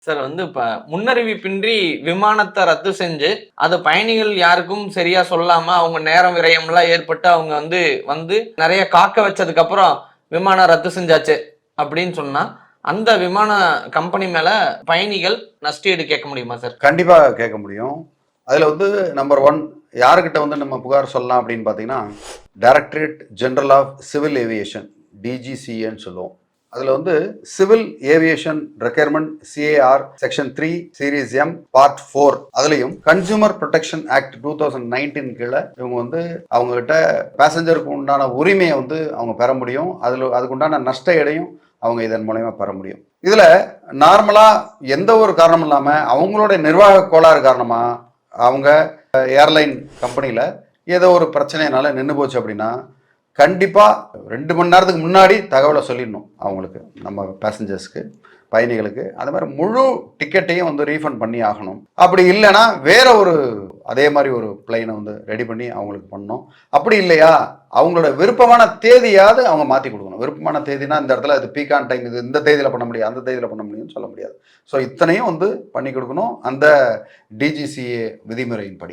Sir இப்ப முன்னறிவிப்பின்றி விமானத்த ரத்து செஞ்சு, அது பயணிகள் யாருக்கும் சரியா சொல்லாம, அவங்க நேரம் விரயம்லாம் ஏற்பட்டு அவங்க வந்து நெறைய காக்க வச்சதுக்கு அப்புறம் விமானம் ரத்து செஞ்சாச்சு அப்படின்னு சொன்னா, அந்த விமான கம்பெனி மேல பயணிகள் நஷ்டஈடு கேட்க முடியுமா சார்? கண்டிப்பா கேட்க முடியும். அதுல நம்பர் 1 யார்கிட்ட நம்ம புகார் சொல்லலாம் அப்படின்னு பார்த்தீங்கன்னா, directorate general of civil aviation டிஜிசிஏன்னு சொல்லுவோம். அதுல civil aviation requirement CAR section 3 series M part 4 அதுலயும் கன்சூமர் ப்ரொடெக்ஷன் ஆக்ட் 2019 கீழே இவங்க அவங்க கிட்ட பேசஞ்சருக்கு உண்டான உரிமையை அவங்க பெற முடியும். அதுக்கு உண்டான நஷ்ட எடையும் அவங்க இதன் மூலயமா பெற முடியும். இதுல நார்மலா எந்த ஒரு காரணமும் இல்லாம அவங்களோட நிர்வாக கோளாறு காரணமா அவங்க ஏர்லைன் கம்பெனியில ஏதோ ஒரு பிரச்சனைனால நின்று போச்சு அப்படின்னா கண்டிப்பா 2 மணி நேரத்துக்கு முன்னாடி தகவலை சொல்லிடணும் அவங்களுக்கு, நம்ம பேசஞ்சர்ஸ்க்கு, பயணிகளுக்கு. அது மாதிரி முழு டிக்கெட்டையும் ரீஃபண்ட் பண்ணி ஆகணும். அப்படி இல்லைன்னா வேற ஒரு அதே மாதிரி ஒரு பிளைனை ரெடி பண்ணி அவங்களுக்கு பண்ணணும். அப்படி இல்லையா அவங்களோட விருப்பமான தேதியாவது அவங்க மாற்றி கொடுக்கணும். விருப்பமான தேதினா இந்த இடத்துல இது பீக்கான் டைம், இது இந்த தேதியில் பண்ண முடியாது, அந்த தேதியில் பண்ண முடியும்னு சொல்ல முடியாது. ஸோ இத்தனையும் பண்ணி கொடுக்கணும் அந்த டிஜிசிஏ விதிமுறையின்படி.